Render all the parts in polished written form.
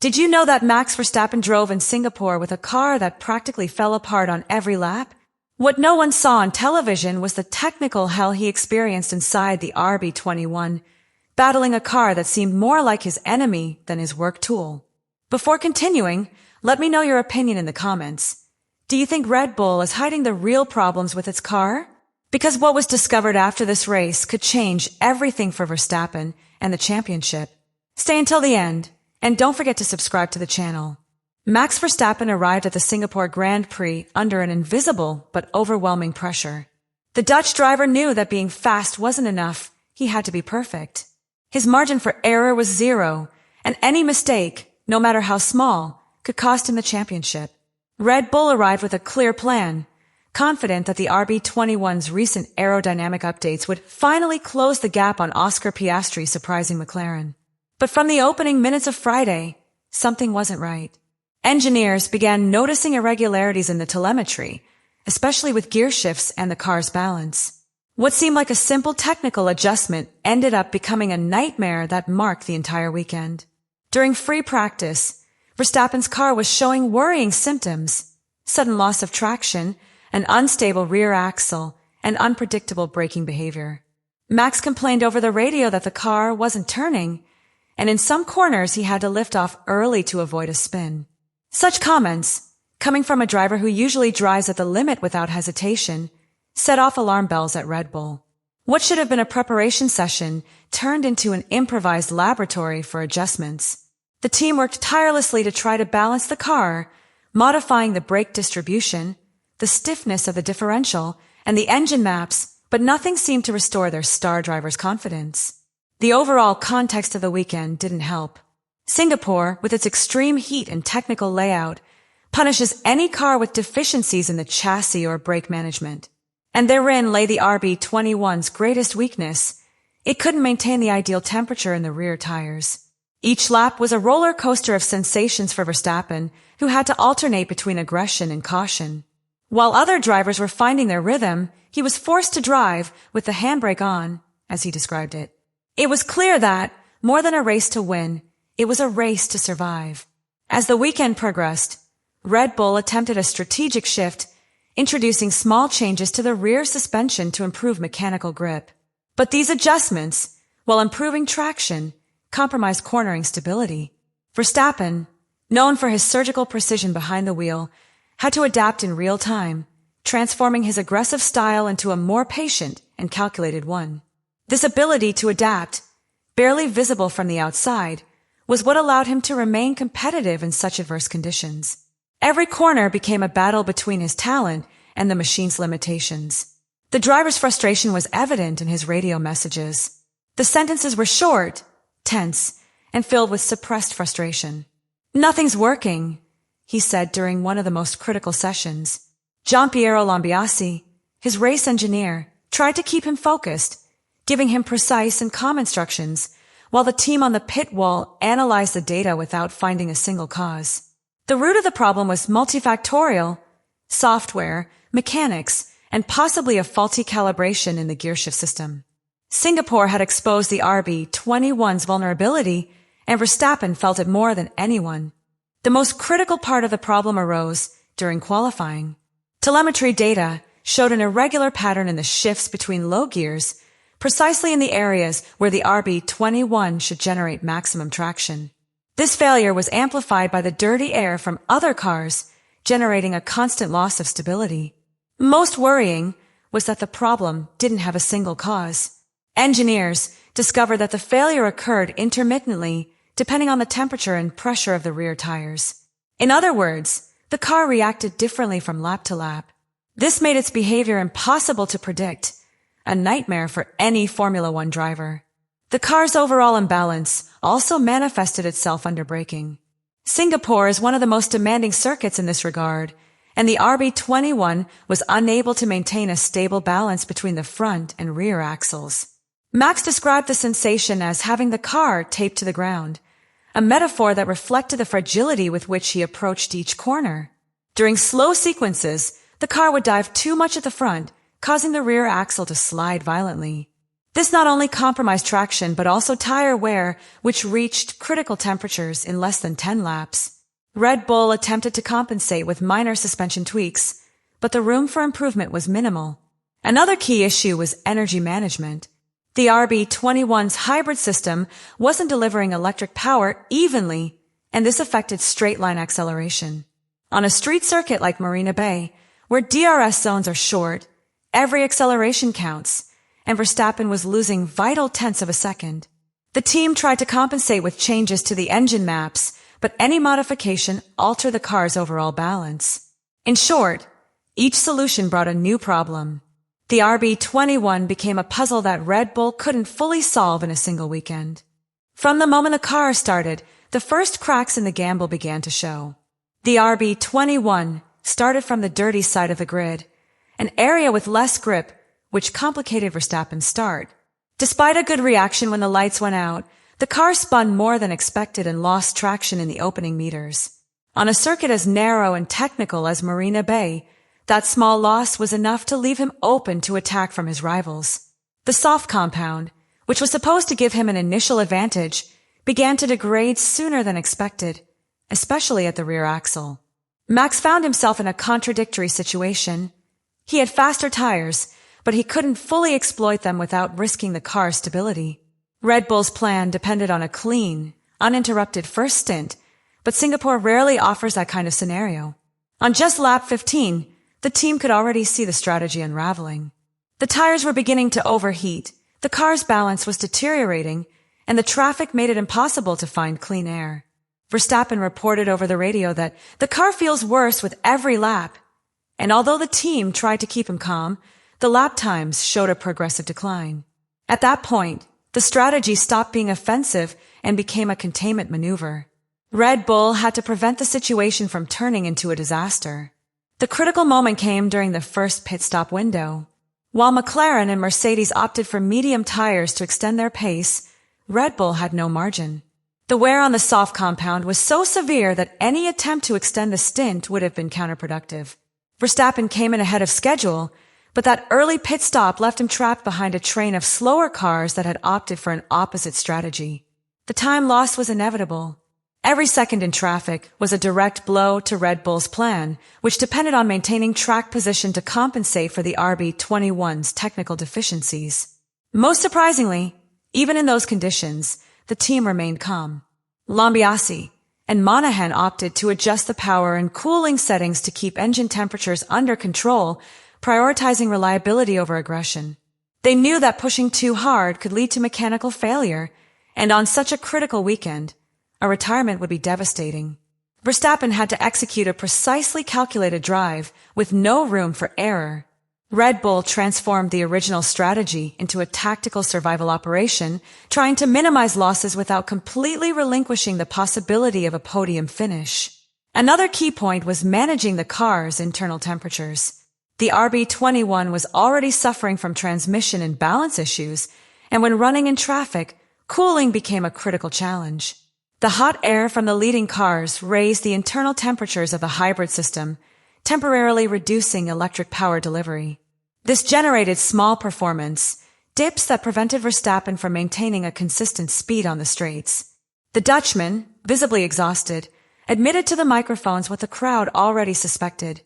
Did you know that Max Verstappen drove in Singapore with a car that practically fell apart on every lap? What no one saw on television was the technical hell he experienced inside the RB21, battling a car that seemed more like his enemy than his work tool. Before continuing, let me know your opinion in the comments. Do you think Red Bull is hiding the real problems with its car? Because what was discovered after this race could change everything for Verstappen and the championship. Stay until the end, and don't forget to subscribe to the channel. Max Verstappen arrived at the Singapore Grand Prix under an invisible but overwhelming pressure. The Dutch driver knew that being fast wasn't enough, he had to be perfect. His margin for error was zero, and any mistake, no matter how small, could cost him the championship. Red Bull arrived with a clear plan, confident that the RB21's recent aerodynamic updates would finally close the gap on Oscar Piastri's surprising McLaren. But from the opening minutes of Friday, something wasn't right. Engineers began noticing irregularities in the telemetry, especially with gear shifts and the car's balance. What seemed like a simple technical adjustment ended up becoming a nightmare that marked the entire weekend. During free practice, Verstappen's car was showing worrying symptoms: sudden loss of traction, an unstable rear axle, and unpredictable braking behavior. Max complained over the radio that the car wasn't turning, and in some corners he had to lift off early to avoid a spin. Such comments, coming from a driver who usually drives at the limit without hesitation, set off alarm bells at Red Bull. What should have been a preparation session turned into an improvised laboratory for adjustments. The team worked tirelessly to try to balance the car, modifying the brake distribution, the stiffness of the differential, and the engine maps, but nothing seemed to restore their star driver's confidence. The overall context of the weekend didn't help. Singapore, with its extreme heat and technical layout, punishes any car with deficiencies in the chassis or brake management. And therein lay the RB21's greatest weakness. It couldn't maintain the ideal temperature in the rear tires. Each lap was a roller coaster of sensations for Verstappen, who had to alternate between aggression and caution. While other drivers were finding their rhythm, he was forced to drive with the handbrake on, as he described it. It was clear that, more than a race to win, it was a race to survive. As the weekend progressed, Red Bull attempted a strategic shift, introducing small changes to the rear suspension to improve mechanical grip. But these adjustments, while improving traction, compromised cornering stability. Verstappen, known for his surgical precision behind the wheel, had to adapt in real time, transforming his aggressive style into a more patient and calculated one. This ability to adapt, barely visible from the outside, was what allowed him to remain competitive in such adverse conditions. Every corner became a battle between his talent and the machine's limitations. The driver's frustration was evident in his radio messages. The sentences were short, tense, and filled with suppressed frustration. "Nothing's working," he said during one of the most critical sessions. Giampiero Lambiase, his race engineer, tried to keep him focused, giving him precise and calm instructions, while the team on the pit wall analyzed the data without finding a single cause. The root of the problem was multifactorial: software, mechanics, and possibly a faulty calibration in the gearshift system. Singapore had exposed the RB21's vulnerability, and Verstappen felt it more than anyone. The most critical part of the problem arose during qualifying. Telemetry data showed an irregular pattern in the shifts between low gears, precisely in the areas where the RB21 should generate maximum traction. This failure was amplified by the dirty air from other cars, generating a constant loss of stability. Most worrying was that the problem didn't have a single cause. Engineers discovered that the failure occurred intermittently, depending on the temperature and pressure of the rear tires. In other words, the car reacted differently from lap to lap. This made its behavior impossible to predict, a nightmare for any Formula One driver. The car's overall imbalance also manifested itself under braking. Singapore is one of the most demanding circuits in this regard, and the RB21 was unable to maintain a stable balance between the front and rear axles. Max described the sensation as having the car taped to the ground, a metaphor that reflected the fragility with which he approached each corner. During slow sequences, the car would dive too much at the front, causing the rear axle to slide violently. This not only compromised traction but also tire wear, which reached critical temperatures in less than 10 laps. Red Bull attempted to compensate with minor suspension tweaks, but the room for improvement was minimal. Another key issue was energy management. The RB21's hybrid system wasn't delivering electric power evenly, and this affected straight-line acceleration. On a street circuit like Marina Bay, where DRS zones are short, every acceleration counts, and Verstappen was losing vital tenths of a second. The team tried to compensate with changes to the engine maps, but any modification altered the car's overall balance. In short, each solution brought a new problem. The RB21 became a puzzle that Red Bull couldn't fully solve in a single weekend. From the moment the car started, the first cracks in the gamble began to show. The RB21 started from the dirty side of the grid, an area with less grip, which complicated Verstappen's start. Despite a good reaction when the lights went out, the car spun more than expected and lost traction in the opening meters. On a circuit as narrow and technical as Marina Bay, that small loss was enough to leave him open to attack from his rivals. The soft compound, which was supposed to give him an initial advantage, began to degrade sooner than expected, especially at the rear axle. Max found himself in a contradictory situation. He had faster tires, but he couldn't fully exploit them without risking the car's stability. Red Bull's plan depended on a clean, uninterrupted first stint, but Singapore rarely offers that kind of scenario. On just lap 15, the team could already see the strategy unraveling. The tires were beginning to overheat, the car's balance was deteriorating, and the traffic made it impossible to find clean air. Verstappen reported over the radio that the car feels worse with every lap, and although the team tried to keep him calm, the lap times showed a progressive decline. At that point, the strategy stopped being offensive and became a containment maneuver. Red Bull had to prevent the situation from turning into a disaster. The critical moment came during the first pit stop window. While McLaren and Mercedes opted for medium tires to extend their pace, Red Bull had no margin. The wear on the soft compound was so severe that any attempt to extend the stint would have been counterproductive. Verstappen came in ahead of schedule, but that early pit stop left him trapped behind a train of slower cars that had opted for an opposite strategy. The time lost was inevitable. Every second in traffic was a direct blow to Red Bull's plan, which depended on maintaining track position to compensate for the RB21's technical deficiencies. Most surprisingly, even in those conditions, the team remained calm. Lambiase and Monahan opted to adjust the power and cooling settings to keep engine temperatures under control, prioritizing reliability over aggression. They knew that pushing too hard could lead to mechanical failure, and on such a critical weekend, a retirement would be devastating. Verstappen had to execute a precisely calculated drive with no room for error. Red Bull transformed the original strategy into a tactical survival operation, trying to minimize losses without completely relinquishing the possibility of a podium finish. Another key point was managing the car's internal temperatures. The RB21 was already suffering from transmission and balance issues, and when running in traffic, cooling became a critical challenge. The hot air from the leading cars raised the internal temperatures of the hybrid system, temporarily reducing electric power delivery. This generated small performance dips that prevented Verstappen from maintaining a consistent speed on the straights. The Dutchman, visibly exhausted, admitted to the microphones what the crowd already suspected.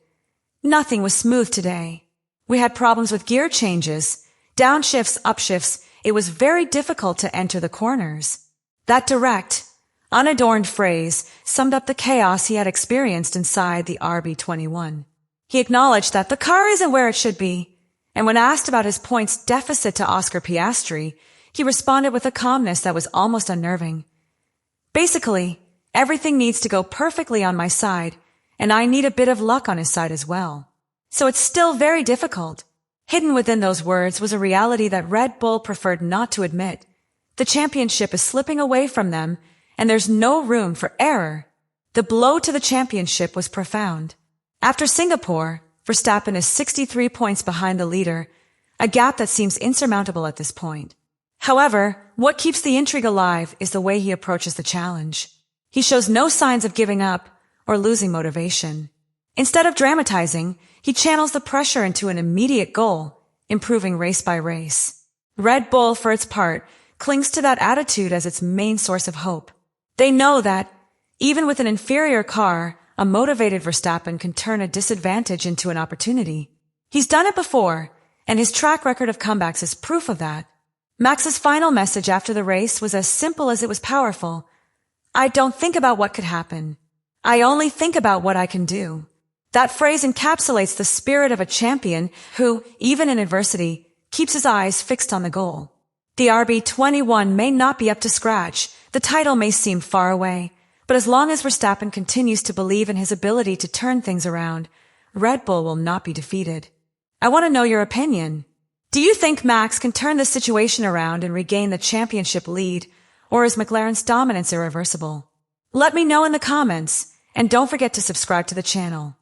Nothing was smooth today. We had problems with gear changes, downshifts, upshifts. It was very difficult to enter the corners. That direct, unadorned phrase summed up the chaos he had experienced inside the RB21. He acknowledged that the car isn't where it should be, and when asked about his points deficit to Oscar Piastri, he responded with a calmness that was almost unnerving. Basically, everything needs to go perfectly on my side, and I need a bit of luck on his side as well. So it's still very difficult. Hidden within those words was a reality that Red Bull preferred not to admit. The championship is slipping away from them, and there's no room for error. The blow to the championship was profound. After Singapore, Verstappen is 63 points behind the leader, a gap that seems insurmountable at this point. However, what keeps the intrigue alive is the way he approaches the challenge. He shows no signs of giving up or losing motivation. Instead of dramatizing, he channels the pressure into an immediate goal, improving race by race. Red Bull, for its part, clings to that attitude as its main source of hope. They know that, even with an inferior car, a motivated Verstappen can turn a disadvantage into an opportunity. He's done it before, and his track record of comebacks is proof of that. Max's final message after the race was as simple as it was powerful. I don't think about what could happen. I only think about what I can do. That phrase encapsulates the spirit of a champion who, even in adversity, keeps his eyes fixed on the goal. The RB21 may not be up to scratch, the title may seem far away, but as long as Verstappen continues to believe in his ability to turn things around, Red Bull will not be defeated. I want to know your opinion. Do you think Max can turn this situation around and regain the championship lead, or is McLaren's dominance irreversible? Let me know in the comments, and don't forget to subscribe to the channel.